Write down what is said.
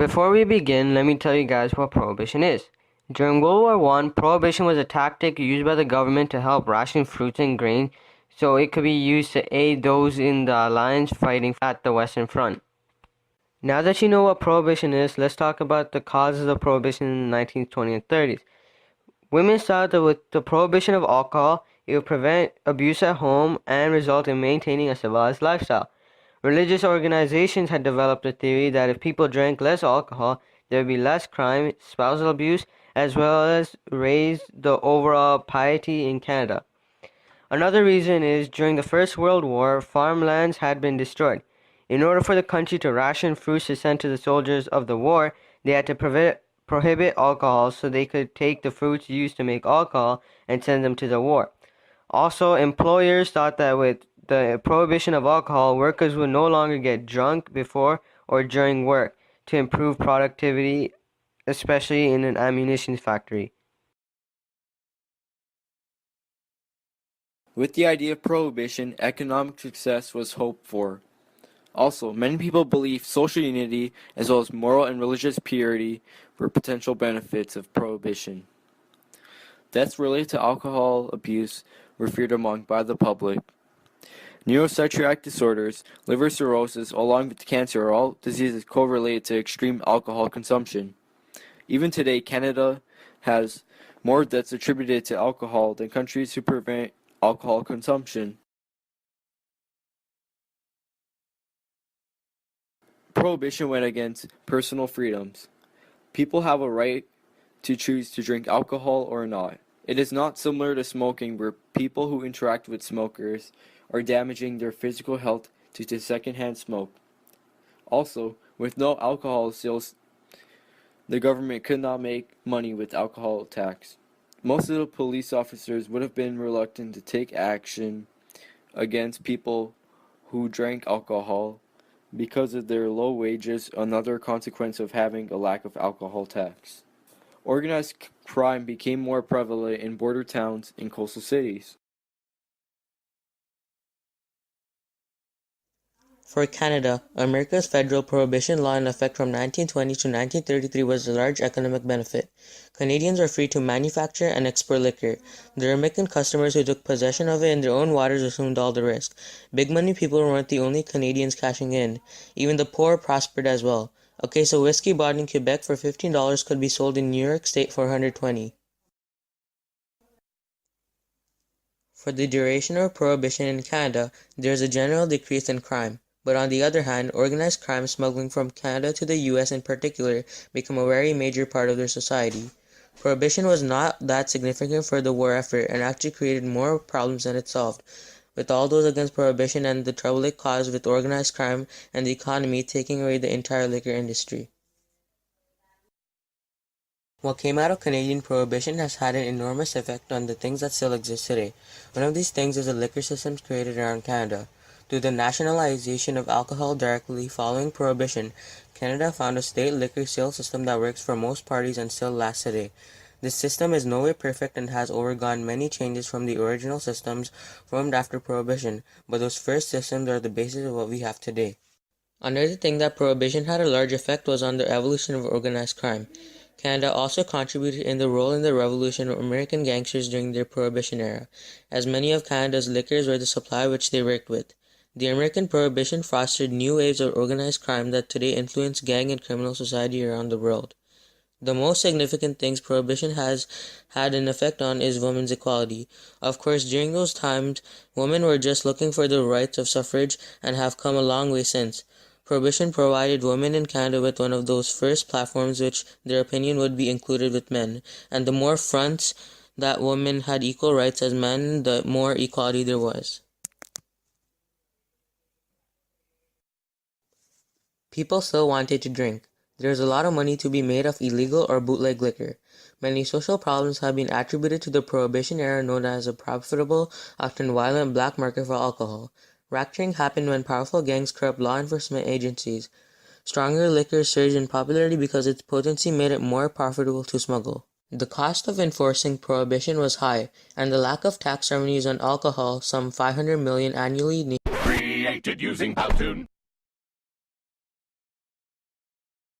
Before we begin, let me tell you guys what prohibition is. During World War I, prohibition was a tactic used by the government to help ration fruits and grain so it could be used to aid those in the alliance fighting at the Western Front. Now that you know what prohibition is, let's talk about the causes of prohibition in the 19th, 20th, and 30s. Women saw that with the prohibition of alcohol, it would prevent abuse at home and result in maintaining a civilized lifestyle. Religious organizations had developed a theory that if people drank less alcohol, there would be less crime, spousal abuse, as well as raise the overall piety in Canada. Another reason is during the First World War, farmlands had been destroyed. In order for the country to ration fruits to send to the soldiers of the war, they had to prohibit alcohol so they could take the fruits used to make alcohol and send them to the war. Also, employers thought that with the prohibition of alcohol, workers would no longer get drunk before or during work to improve productivity, especially in an ammunition factory. With the idea of prohibition, economic success was hoped for. Also, many people believe social unity as well as moral and religious purity were potential benefits of prohibition. Deaths related to alcohol abuse were feared among by the public. Neuropsychiatric disorders, liver cirrhosis, along with cancer are all diseases correlated to extreme alcohol consumption. Even today, Canada has more deaths attributed to alcohol than countries who prevent alcohol consumption. Prohibition went against personal freedoms. People have a right to choose to drink alcohol or not. It is not similar to smoking, where people who interact with smokers are damaging their physical health due to secondhand smoke. Also, with no alcohol sales, the government could not make money with alcohol tax. Most of the police officers would have been reluctant to take action against people who drank alcohol because of their low wages, another consequence of having a lack of alcohol tax. Organized crime became more prevalent in border towns and coastal cities. For Canada, America's federal prohibition law in effect from 1920 to 1933 was a large economic benefit. Canadians were free to manufacture and export liquor. The American customers who took possession of it in their own waters assumed all the risk. Big money people weren't the only Canadians cashing in. Even the poor prospered as well. A case of whiskey bought in Quebec for $15 could be sold in New York State for $120. For the duration of prohibition in Canada, there is a general decrease in crime. But on the other hand, organized crime smuggling from Canada to the US in particular became a very major part of their society. Prohibition was not that significant for the war effort and actually created more problems than it solved, with all those against prohibition and the trouble it caused with organized crime and the economy taking away the entire liquor industry. What came out of Canadian prohibition has had an enormous effect on the things that still exist today. One of these things is the liquor systems created around Canada. Through the nationalization of alcohol directly following prohibition, Canada found a state liquor sales system that works for most parties and still lasts today. This system is no way perfect and has undergone many changes from the original systems formed after prohibition, but those first systems are the basis of what we have today. Another thing that prohibition had a large effect was on the evolution of organized crime. Canada also contributed in the role in the revolution of American gangsters during their prohibition era, as many of Canada's liquors were the supply which they worked with. The American prohibition fostered new waves of organized crime that today influence gang and criminal society around the world. The most significant things prohibition has had an effect on is women's equality. Of course, during those times, women were just looking for the rights of suffrage and have come a long way since. Prohibition provided women in Canada with one of those first platforms which their opinion would be included with men, and the more fronts that women had equal rights as men, the more equality there was. People still wanted to drink. There is a lot of money to be made off illegal or bootleg liquor. Many social problems have been attributed to the Prohibition era known as a profitable, often violent black market for alcohol. Racketeering happened when powerful gangs corrupt law enforcement agencies. Stronger liquor surged in popularity because its potency made it more profitable to smuggle. The cost of enforcing prohibition was high, and the lack of tax revenues on alcohol, some $500 million annually, Created using Powtoon.